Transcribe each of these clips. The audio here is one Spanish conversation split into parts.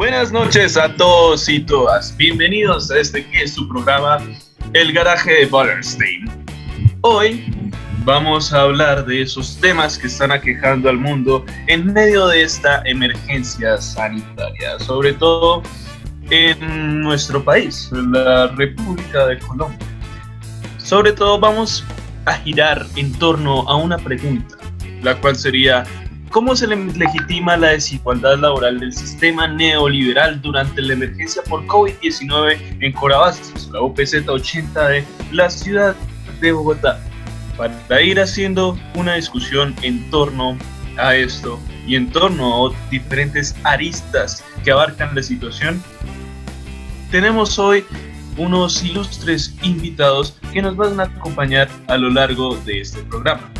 Buenas noches a todos y todas. Bienvenidos a este que es su programa, El Garaje de Wallerstein. Hoy vamos a hablar de esos temas que están aquejando al mundo en medio de esta emergencia sanitaria, sobre todo en nuestro país, la República de Colombia. Sobre todo vamos a girar en torno a una pregunta, la cual sería: ¿cómo se legitima la desigualdad laboral del sistema neoliberal durante la emergencia por COVID-19 en Corabastos, la UPZ 80 de la ciudad de Bogotá? Para ir haciendo una discusión en torno a esto y en torno a diferentes aristas que abarcan la situación, tenemos hoy unos ilustres invitados que nos van a acompañar a lo largo de este programa.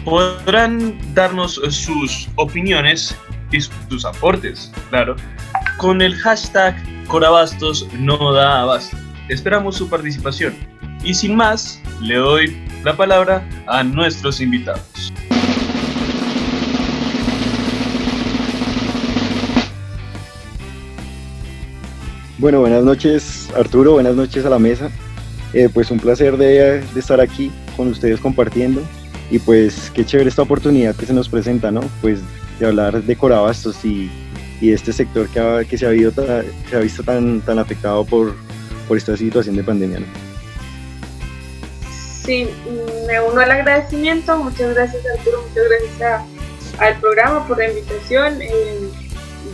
Podrán darnos sus opiniones y sus aportes, claro, con el hashtag Corabastos no da abasto. Esperamos su participación y sin más, le doy la palabra a nuestros invitados. Bueno, buenas noches Arturo, buenas noches a la mesa. Pues un placer de estar aquí con ustedes compartiendo. Y pues qué chévere esta oportunidad que se nos presenta, ¿no? Pues de hablar de Corabastos y de este sector que se ha visto tan afectado por esta situación de pandemia, ¿no? Sí, me uno al agradecimiento. Muchas gracias Arturo, muchas gracias al programa por la invitación.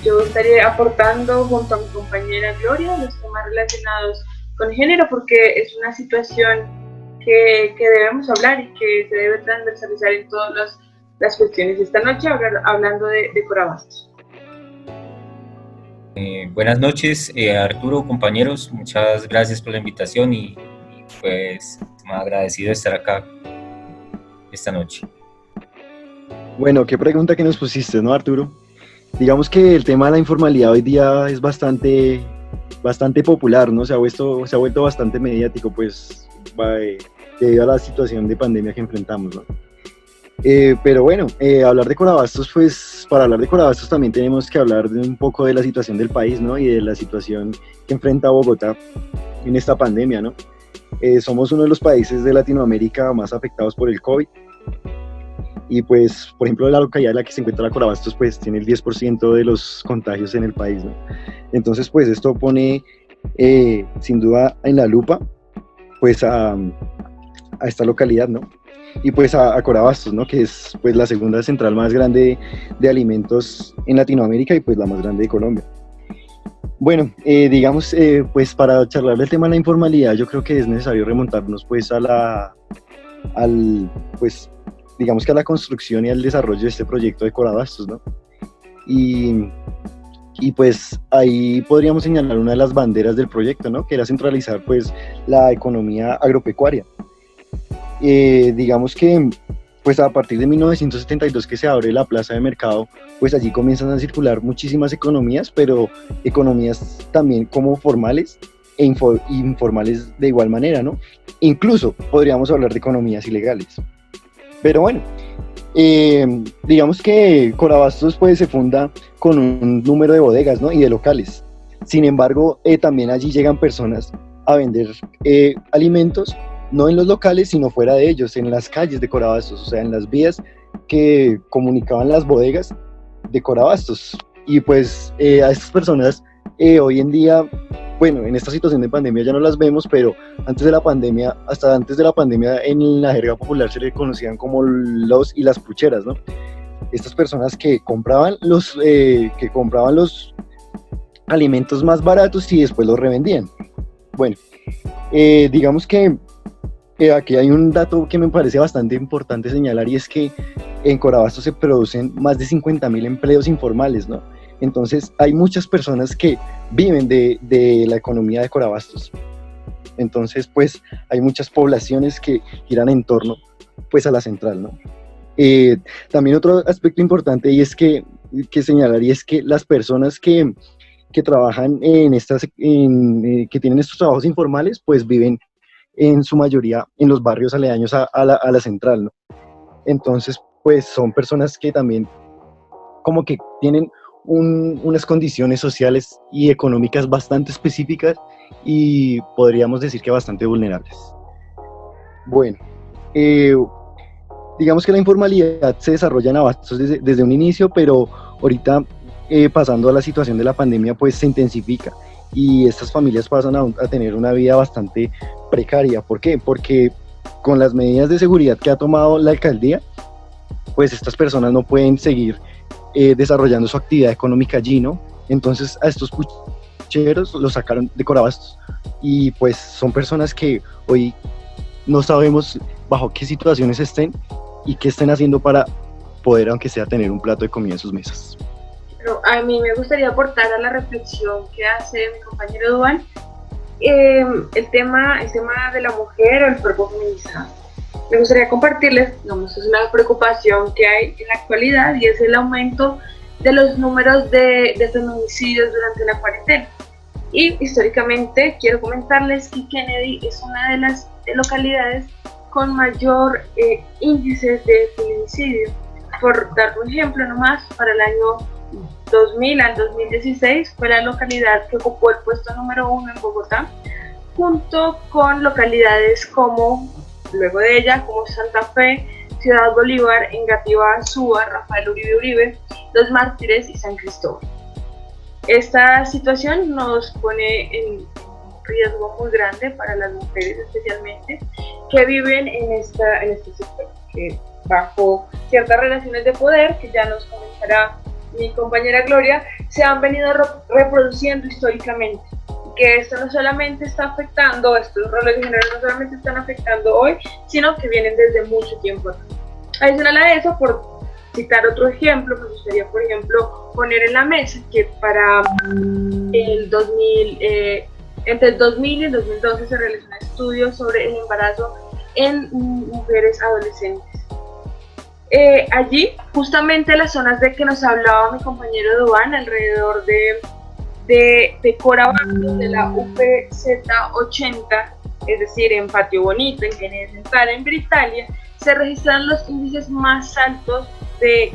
Yo estaré aportando junto a mi compañera Gloria los temas relacionados con género, porque es una situación que debemos hablar y que se debe transversalizar en todas las cuestiones. Esta noche hablando de Corabastos. Buenas noches Arturo, compañeros, muchas gracias por la invitación y pues me agradecido de estar acá esta noche. Bueno, qué pregunta que nos pusiste, ¿no, Arturo? Digamos que el tema de la informalidad hoy día es bastante popular, ¿no? Se ha vuelto bastante mediático, pues debido a la situación de pandemia que enfrentamos, ¿no? Pero bueno, hablar de Corabastos, pues para hablar de Corabastos también tenemos que hablar de un poco de la situación del país, ¿no? Y de la situación que enfrenta Bogotá en esta pandemia, ¿no? Somos uno de los países de Latinoamérica más afectados por el COVID. Y pues, por ejemplo, la localidad en la que se encuentra la Corabastos, pues tiene el 10% de los contagios en el país, ¿no? Entonces, pues esto pone sin duda en la lupa, pues a esta localidad, ¿no? Y pues a Corabastos, ¿no? Que es pues la segunda central más grande de alimentos en Latinoamérica y pues la más grande de Colombia. Bueno, digamos, pues para charlar del tema de la informalidad, yo creo que es necesario remontarnos pues pues digamos que a la construcción y al desarrollo de este proyecto de Corabastos, ¿no? Y pues ahí podríamos señalar una de las banderas del proyecto, ¿no? Que era centralizar pues la economía agropecuaria. Digamos que pues a partir de 1972 que se abre la plaza de mercado, pues allí comienzan a circular muchísimas economías, pero economías también como formales e informales de igual manera, ¿no? Incluso podríamos hablar de economías ilegales. Pero bueno, digamos que Corabastos pues se funda con un número de bodegas, ¿no? Y de locales. Sin embargo, también allí llegan personas a vender alimentos, no en los locales, sino fuera de ellos, en las calles de Corabastos, o sea, en las vías que comunicaban las bodegas de Corabastos. Y pues a estas personas hoy en día, bueno, en esta situación de pandemia ya no las vemos, pero hasta antes de la pandemia en la jerga popular se le conocían como los y las pucheras, ¿no? Estas personas que compraban los alimentos más baratos y después los revendían. Bueno, digamos que aquí hay un dato que me parece bastante importante señalar, y es que en Corabastos se producen más de 50.000 empleos informales, ¿no? Entonces hay muchas personas que viven de la economía de Corabastos. Entonces pues hay muchas poblaciones que giran en torno pues a la central, ¿no? También otro aspecto importante y es que señalar, y es que las personas que trabajan que tienen estos trabajos informales pues viven en su mayoría en los barrios aledaños a la central, ¿no? Entonces pues son personas que también como que tienen unas condiciones sociales y económicas bastante específicas y podríamos decir que bastante vulnerables. Bueno, digamos que la informalidad se desarrolla en Abastos desde un inicio, pero ahorita pasando a la situación de la pandemia pues se intensifica y estas familias pasan a tener una vida bastante precaria. ¿Por qué? Porque con las medidas de seguridad que ha tomado la alcaldía, pues estas personas no pueden seguir desarrollando su actividad económica allí, ¿no? Entonces a estos pucheros los sacaron de Corabastos y pues son personas que hoy no sabemos bajo qué situaciones estén y qué estén haciendo para poder, aunque sea, tener un plato de comida en sus mesas. Pero a mí me gustaría aportar a la reflexión que hace mi compañero Duan el tema de la mujer o el cuerpo feminizado. Me gustaría compartirles, digamos, es una preocupación que hay en la actualidad y es el aumento de los números de feminicidios durante la cuarentena. Y históricamente quiero comentarles que Kennedy es una de las localidades con mayor índices de feminicidio. Por dar un ejemplo nomás, para el año 2000 al 2016 fue la localidad que ocupó el puesto número 1 en Bogotá, junto con localidades como, luego de ella, como Santa Fe, Ciudad Bolívar, Engativá, Suba, Rafael Uribe Uribe, Los Mártires y San Cristóbal. Esta situación nos pone en riesgo muy grande para las mujeres especialmente que viven en este sector, que bajo ciertas relaciones de poder, que ya nos comentará mi compañera Gloria, se han venido reproduciendo históricamente, que esto no solamente está afectando, estos roles de género no solamente están afectando hoy, sino que vienen desde mucho tiempo atrás. Adicional a eso, por citar otro ejemplo, me gustaría, por ejemplo, poner en la mesa que para el 2000, entre el 2000 y el 2012 se realizó un estudio sobre el embarazo en mujeres adolescentes. Allí, justamente las zonas de que nos hablaba mi compañero Duan, alrededor de Corabastos, de la UPZ 80, es decir, en Patio Bonito, en Kennedy Central, en Britalia, se registran los índices más altos de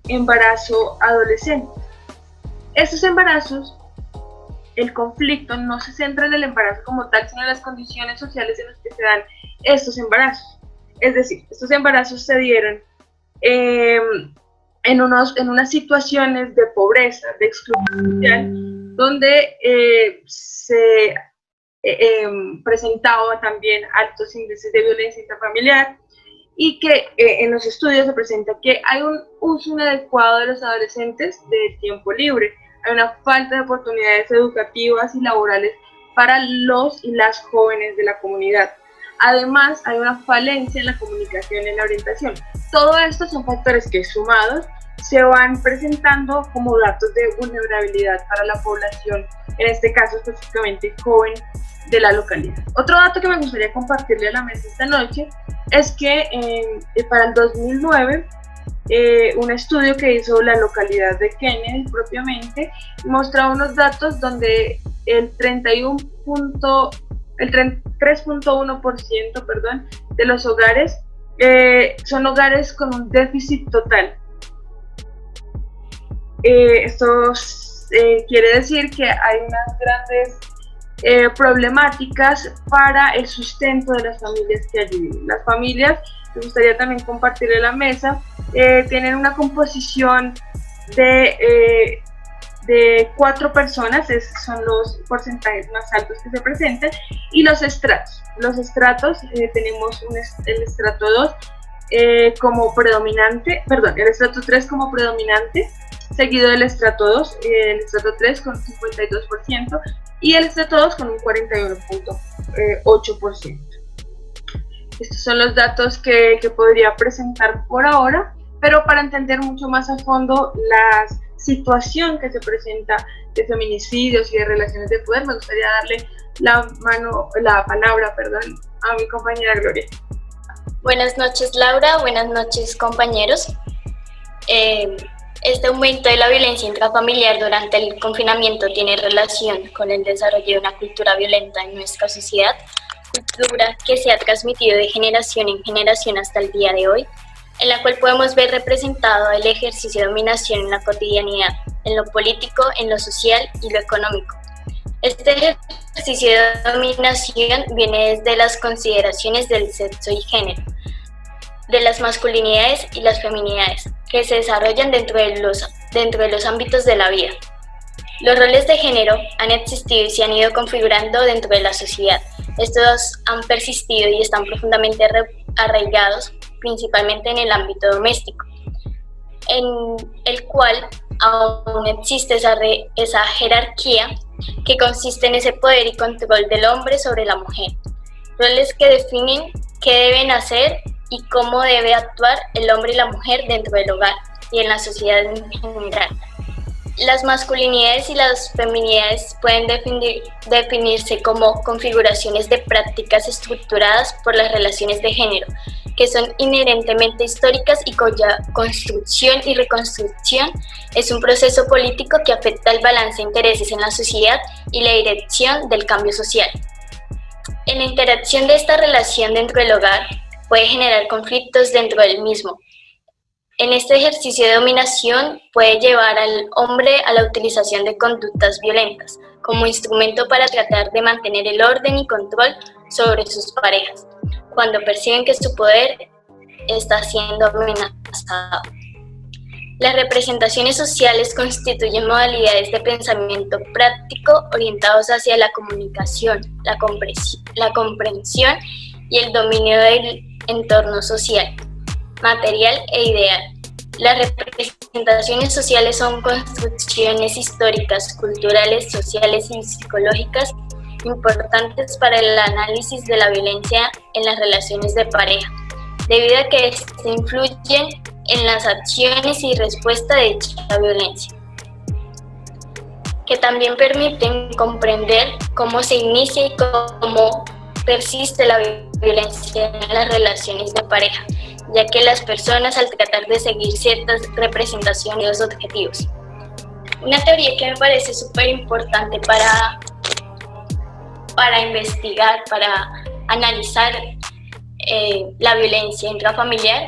embarazo adolescente. Estos embarazos, el conflicto no se centra en el embarazo como tal, sino en las condiciones sociales en las que se dan estos embarazos. Es decir, estos embarazos se dieron en unas situaciones de pobreza, de exclusión social, donde se presentaba también altos índices de violencia intrafamiliar y que en los estudios se presenta que hay un uso inadecuado de los adolescentes del tiempo libre, hay una falta de oportunidades educativas y laborales para los y las jóvenes de la comunidad. Además, hay una falencia en la comunicación y en la orientación. Todo esto son factores que, sumados, se van presentando como datos de vulnerabilidad para la población, en este caso específicamente joven de la localidad. Otro dato que me gustaría compartirle a la mesa esta noche es que para el 2009, un estudio que hizo la localidad de Kennedy propiamente mostraba unos datos donde el 3.1% de los hogares son hogares con un déficit total. Esto quiere decir que hay unas grandes problemáticas para el sustento de las familias que allí viven. Las familias, me gustaría también compartirle la mesa, tienen una composición de 4 personas, son los porcentajes más altos que se presentan, y los estratos. Los estratos, tenemos el estrato 2 como predominante, el estrato 3 como predominante, seguido del estrato 2, el estrato 3 con 52% y el estrato 2 con un 41.8%. Estos son los datos que podría presentar por ahora, pero para entender mucho más a fondo la situación que se presenta de feminicidios y de relaciones de poder, me gustaría darle la palabra a mi compañera Gloria. Buenas noches, Laura. Buenas noches, compañeros. Este aumento de la violencia intrafamiliar durante el confinamiento tiene relación con el desarrollo de una cultura violenta en nuestra sociedad, cultura que se ha transmitido de generación en generación hasta el día de hoy, en la cual podemos ver representado el ejercicio de dominación en la cotidianidad, en lo político, en lo social y lo económico. Este ejercicio de dominación viene desde las consideraciones del sexo y género, de las masculinidades y las feminidades, que se desarrollan dentro de los ámbitos de la vida. Los roles de género han existido y se han ido configurando dentro de la sociedad. Estos han persistido y están profundamente arraigados, principalmente en el ámbito doméstico, en el cual aún existe esa jerarquía que consiste en ese poder y control del hombre sobre la mujer. Roles que definen qué deben hacer y cómo debe actuar el hombre y la mujer dentro del hogar y en la sociedad en general. Las masculinidades y las feminidades pueden definirse como configuraciones de prácticas estructuradas por las relaciones de género, que son inherentemente históricas y cuya construcción y reconstrucción es un proceso político que afecta el balance de intereses en la sociedad y la dirección del cambio social. En la interacción de esta relación dentro del hogar puede generar conflictos dentro del mismo. En este ejercicio de dominación puede llevar al hombre a la utilización de conductas violentas como instrumento para tratar de mantener el orden y control sobre sus parejas, cuando perciben que su poder está siendo amenazado. Las representaciones sociales constituyen modalidades de pensamiento práctico orientados hacia la comunicación, la comprensión y el dominio del entorno social, material e ideal. Las representaciones sociales son construcciones históricas, culturales, sociales y psicológicas importantes para el análisis de la violencia en las relaciones de pareja, debido a que se influyen en las acciones y respuesta de dicha violencia, que también permiten comprender cómo se inicia y cómo persiste la violencia en las relaciones de pareja, ya que las personas al tratar de seguir ciertas representaciones o objetivos. Una teoría que me parece súper importante para investigar, para analizar la violencia intrafamiliar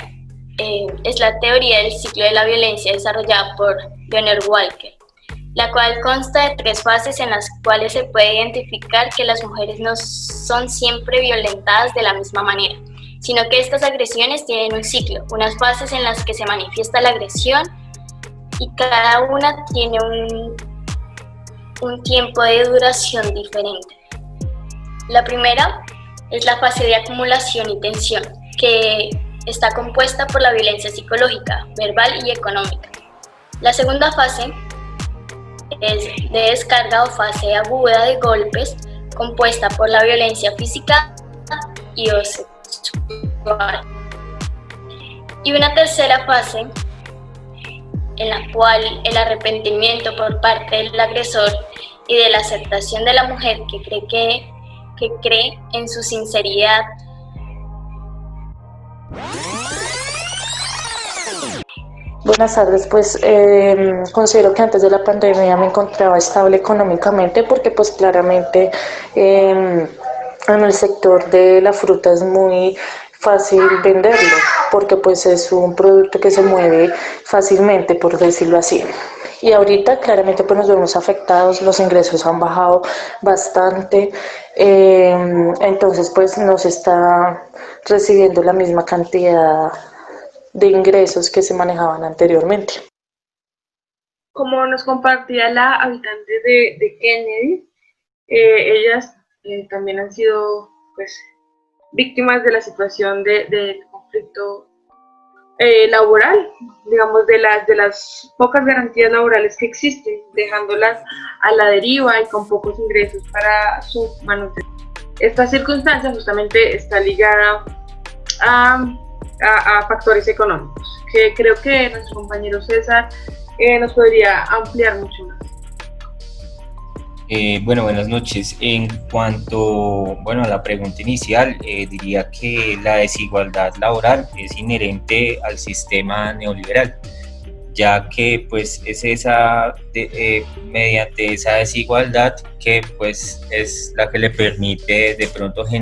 es la teoría del ciclo de la violencia desarrollada por Leonard Walker, la cual consta de 3 fases en las cuales se puede identificar que las mujeres no son siempre violentadas de la misma manera, sino que estas agresiones tienen un ciclo, unas fases en las que se manifiesta la agresión y cada una tiene un tiempo de duración diferente. La primera es la fase de acumulación y tensión, que está compuesta por la violencia psicológica, verbal y económica. La segunda fase es de descarga o fase aguda de golpes, compuesta por la violencia física y o sexual. Y una tercera fase en la cual el arrepentimiento por parte del agresor y de la aceptación de la mujer que cree en su sinceridad Buenas tardes, pues considero que antes de la pandemia me encontraba estable económicamente porque pues claramente en el sector de la fruta es muy fácil venderlo porque pues es un producto que se mueve fácilmente, por decirlo así. Y ahorita claramente pues nos vemos afectados, los ingresos han bajado bastante, entonces pues no se está recibiendo la misma cantidad de ingresos que se manejaban anteriormente. Como nos compartía la habitante de Kennedy, ellas también han sido pues víctimas de la situación del conflicto laboral, digamos, de las pocas garantías laborales que existen, dejándolas a la deriva y con pocos ingresos para su manutención. Esta circunstancia justamente está ligada a factores económicos, que creo que nuestro compañero César nos podría ampliar mucho más. Bueno, buenas noches. En cuanto a la pregunta inicial, diría que la desigualdad laboral es inherente al sistema neoliberal, ya que pues es mediante esa desigualdad que pues es la que le permite de pronto